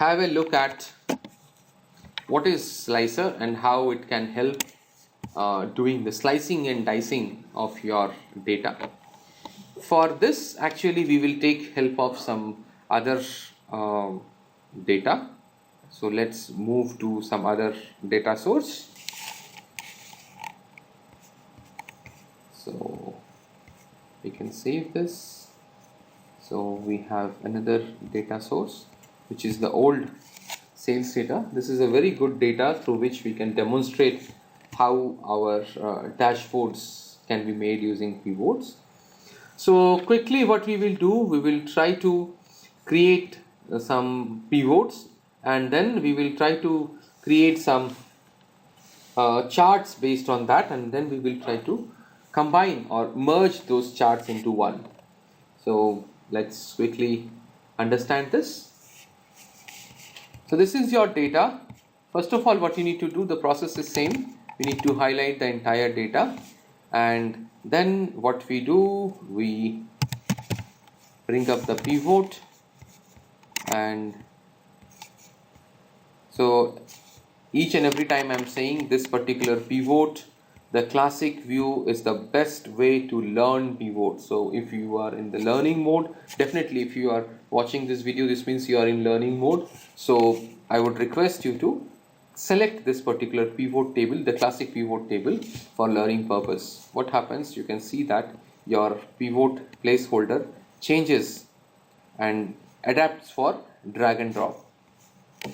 have a look at what is slicer and how it can help doing the slicing and dicing of your data. For this, actually we will take help of some other data. So let's move to some other data source. So we can save this. So we have another data source, which is the old sales data. This is a very good data through which we can demonstrate how our dashboards can be made using pivots. So quickly what we will do, we will try to create some pivots, and then we will try to create some charts based on that, and then we will try to combine or merge those charts into one. So let's quickly understand this. So this is your data. First of all, what you need to do, the process is same. We need to highlight the entire data, and then what we do, we bring up the pivot, and so each and every time I'm saying this particular pivot, the classic view is the best way to learn pivot. So if you are in the learning mode, definitely if you are watching this video, this means you are in learning mode. So I would request you to select this particular pivot table, the classic pivot table, for learning purpose. What happens, you can see that your pivot placeholder changes and adapts for drag and drop.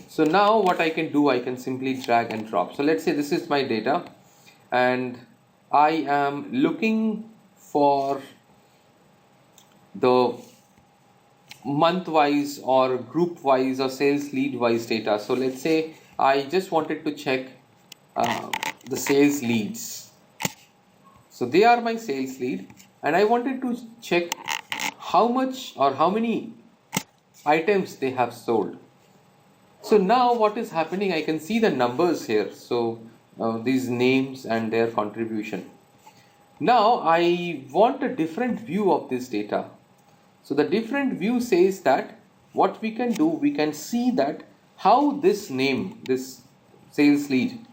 So now what I can do, I can simply drag and drop. So let's say this is my data, and I am looking for the month wise or group wise or sales lead wise data. So let's say I just wanted to check the sales leads. So they are my sales lead, and I wanted to check how much or how many items they have sold. So now what is happening, I can see the numbers here. So these names and their contribution. Now I want a different view of this data. So the different view says that what we can do, we can see that how this name, this sales lead,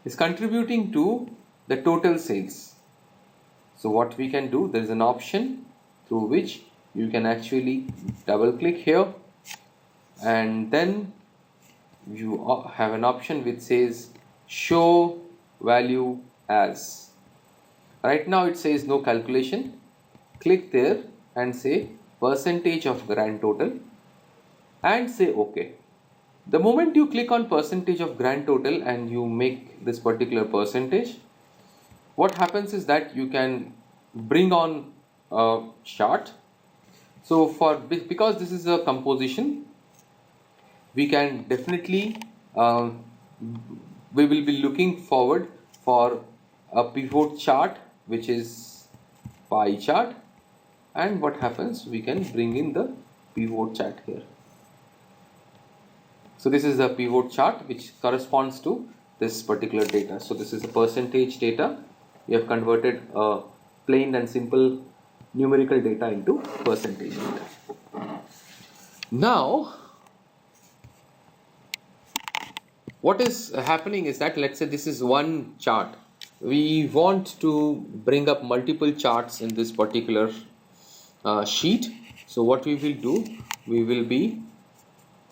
is contributing to the total sales. So what we can do, there is an option through which you can actually double click here, and then you have an option which says show value as. Right now it says no calculation. Click there and say percentage of grand total and say OK. The moment you click on percentage of grand total and you make this particular percentage, what happens is that you can bring on a chart. So because this is a composition, we can definitely we will be looking forward for a pivot chart, which is pie chart, and what happens, we can bring in the pivot chart here. So this is the pivot chart which corresponds to this particular data. So this is the percentage data. We have converted a plain and simple numerical data into percentage data. Now what is happening is that, let's say this is one chart. We want to bring up multiple charts in this particular sheet. So what we will do, we will be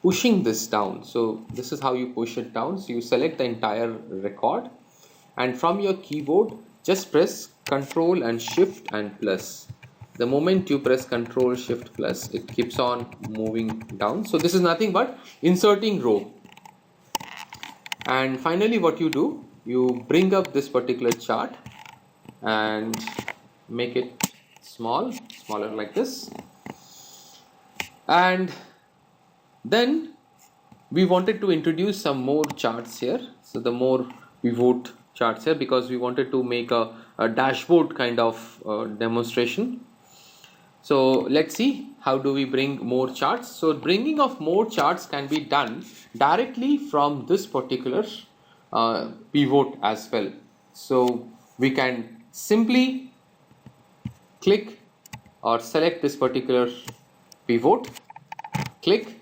pushing this down. So this is how you push it down. So you select the entire record, and from your keyboard just press Ctrl and Shift and plus. The moment you press Ctrl Shift plus, it keeps on moving down. So this is nothing but inserting row. And finally what you do, you bring up this particular chart and make it smaller like this. And then we wanted to introduce some more charts here. So the more pivot charts here, because we wanted to make a dashboard kind of demonstration. So let's see how do we bring more charts. So bringing of more charts can be done directly from this particular pivot as well. So we can simply click or select this particular pivot, click,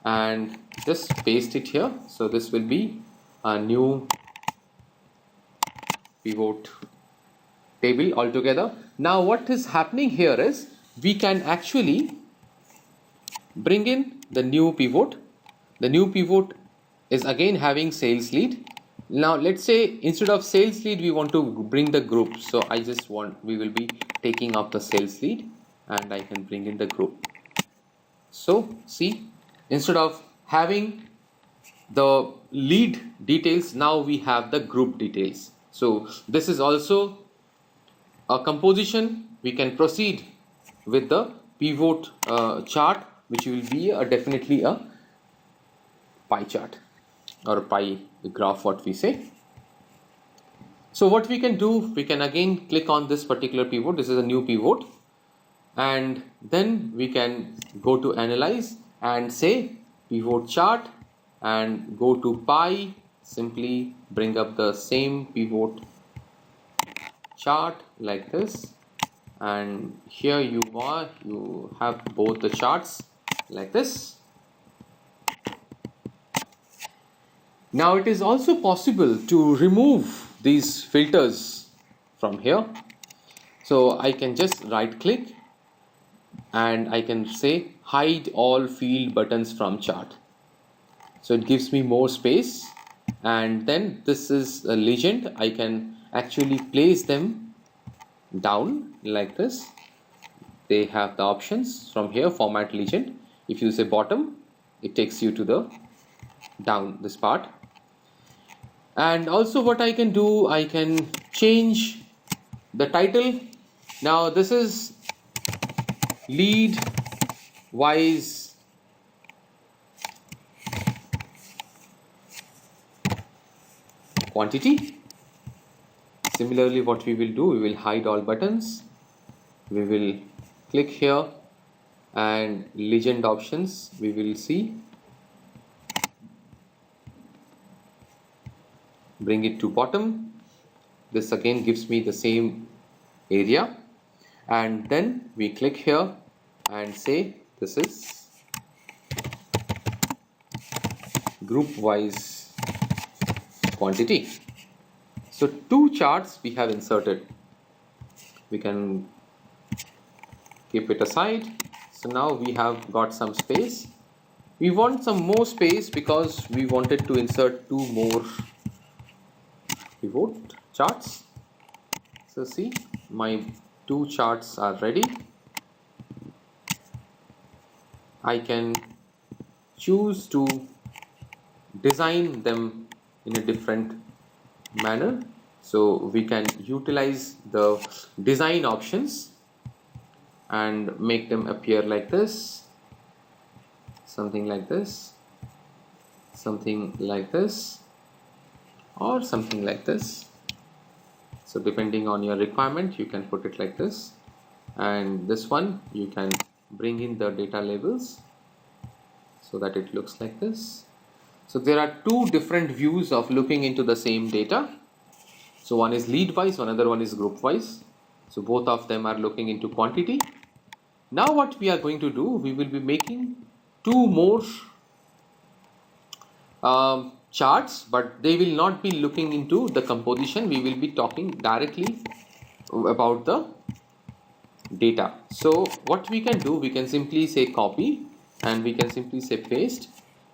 and just paste it here. So this will be a new pivot table altogether. Now what is happening here is we can actually bring in the new pivot. The new pivot is again having sales lead. Now let's say instead of sales lead we want to bring the group. So we will be taking up the sales lead and I can bring in the group. So see, instead of having the lead details, now we have the group details. So this is also a composition. We can proceed with the pivot chart, which will be definitely a pie chart or a pie graph, what we say. So what we can do, we can again click on this particular pivot. This is a new pivot, and then we can go to analyze and say pivot chart and go to pie. Simply bring up the same pivot chart like this, and here you have both the charts like this. Now it is also possible to remove these filters from here. So I can just right click and I can say hide all field buttons from chart. So it gives me more space, and then this is a legend. I can actually place them down like this. They have the options from here, format legend. If you say bottom, it takes you to the down this part. And also what I can do, I can change the title. Now this is lead wise quantity. Similarly, what we will do, we will hide all buttons. We will click here and legend options we will see. Bring it to bottom. This again gives me the same area, and then we click here and say this is group wise quantity. So two charts we have inserted. We can keep it aside. So now we have got some space. We want some more space because we wanted to insert two more pivot charts. So see, my two charts are ready. I can choose to design them in a different manner. So we can utilize the design options and make them appear like this, something like this, something like this, or something like this. So depending on your requirement, you can put it like this, and this one you can bring in the data labels so that it looks like this. So there are two different views of looking into the same data. So one is lead wise, another one is group wise. So both of them are looking into quantity. Now what we are going to do, we will be making two more charts, but they will not be looking into the composition. We will be talking directly about the data. So what we can do, we can simply say copy and we can simply say paste.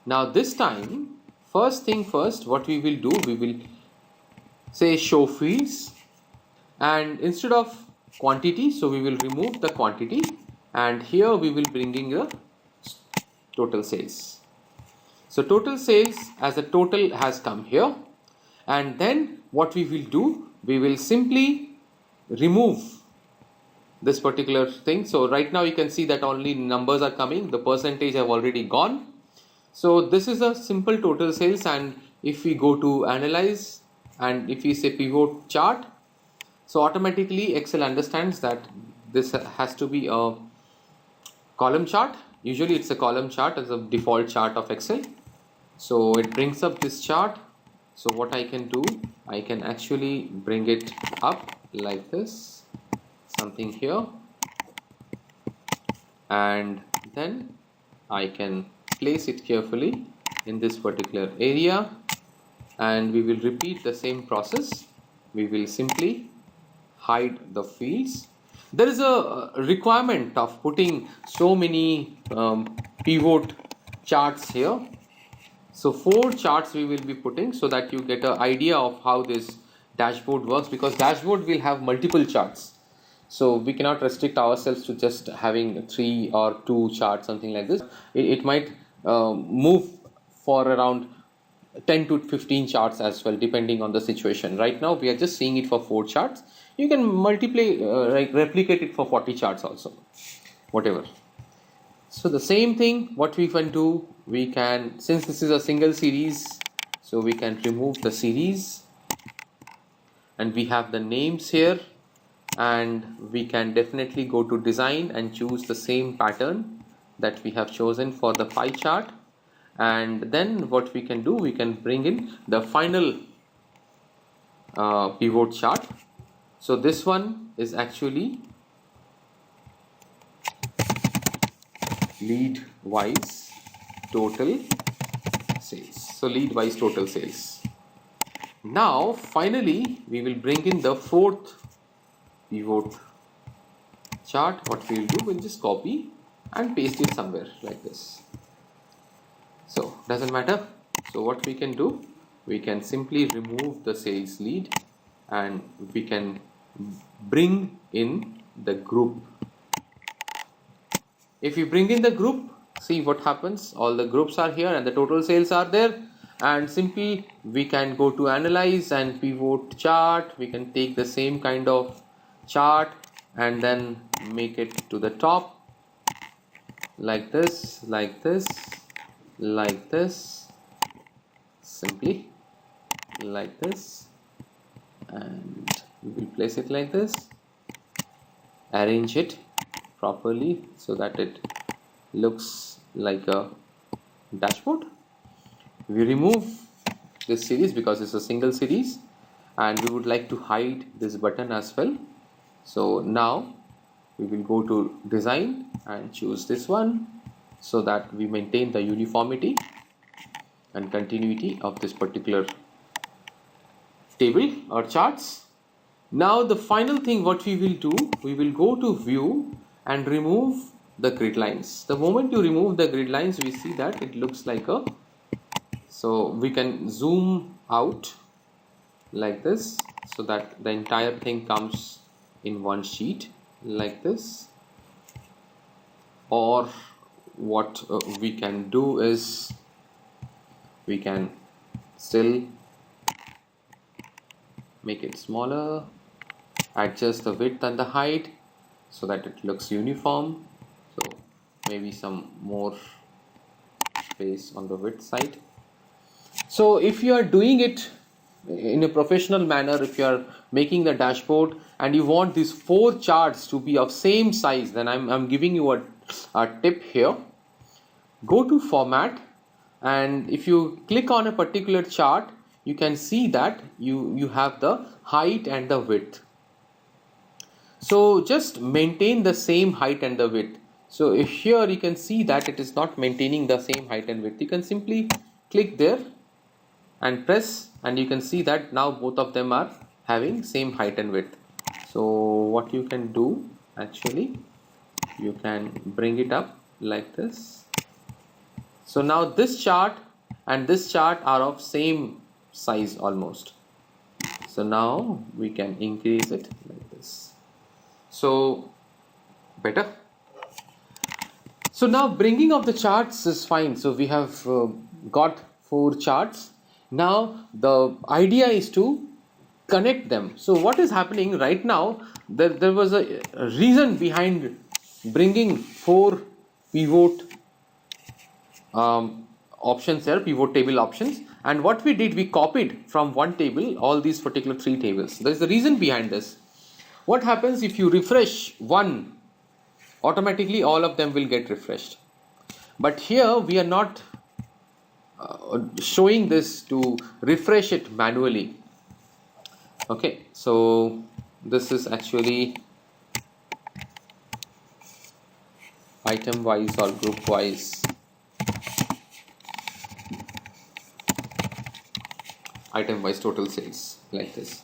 Now this time, first thing first, what we will do, we will say show fields, and instead of quantity, so we will remove the quantity, and here we will bring in the total sales. So total sales as a total has come here, and then what we will do, we will simply remove this particular thing. So right now you can see that only numbers are coming, the percentage have already gone. So this is a simple total sales, and if we go to analyze and if we say pivot chart, so automatically Excel understands that this has to be a column chart. Usually it's a column chart as a default chart of Excel. So it brings up this chart. So what I can do, I can actually bring it up like this, something here, and then I can place it carefully in this particular area, and we will repeat the same process. We will simply hide the fields. There is a requirement of putting so many pivot charts here. So 4 charts we will be putting so that you get an idea of how this dashboard works, because dashboard will have multiple charts. So we cannot restrict ourselves to just having 3 or 2 charts, something like this. It might move for around 10 to 15 charts as well, depending on the situation. Right now we are just seeing it for 4 charts. You can multiply, replicate it for 40 charts also, whatever. So the same thing, what we can do, we can, since this is a single series, so we can remove the series, and we have the names here, and we can definitely go to design and choose the same pattern that we have chosen for the pie chart. And then what we can do, we can bring in the final pivot chart. So this one is actually lead wise total sales. So lead wise total sales. Now finally we will bring in the 4th pivot chart. What we will do, we'll just copy and paste it somewhere like this. So doesn't matter. So what we can do, we can simply remove the sales lead and we can bring in the group. If you bring in the group, see what happens. All the groups are here and the total sales are there, and simply we can go to analyze and pivot chart. We can take the same kind of chart and then make it to the top like this, like this, like this, simply like this, and we will place it like this, arrange it properly so that it looks like a dashboard. We remove this series because it's a single series, and we would like to hide this button as well. So now we will go to design and choose this one so that we maintain the uniformity and continuity of this particular table or charts. Now the final thing what we will do, we will go to view and remove the grid lines. The moment you remove the grid lines, we see that it looks like a, so we can zoom out like this so that the entire thing comes in one sheet like this. Or what we can do is we can still make it smaller, adjust the width and the height so that it looks uniform. So maybe some more space on the width side. So if you are doing it in a professional manner, if you are making the dashboard and you want these 4 charts to be of same size, then I'm giving you a tip here. Go to format, and if you click on a particular chart, you can see that you have the height and the width. So just maintain the same height and the width. So if here you can see that it is not maintaining the same height and width, you can simply click there and press, and you can see that now both of them are having same height and width. So what you can do, actually you can bring it up like this. So now this chart and this chart are of same size almost. So now we can increase it like this. So better. So now bringing of the charts is fine. So we have got 4 charts. Now the idea is to connect them. So what is happening right now, there was a reason behind bringing 4 pivot options here, pivot table options, and what we did, we copied from one table all these particular 3 tables. There is a reason behind this. What happens if you refresh one, automatically all of them will get refreshed. But here we are not showing this to refresh it manually. Okay, so this is actually item wise or group wise item wise total sales like this.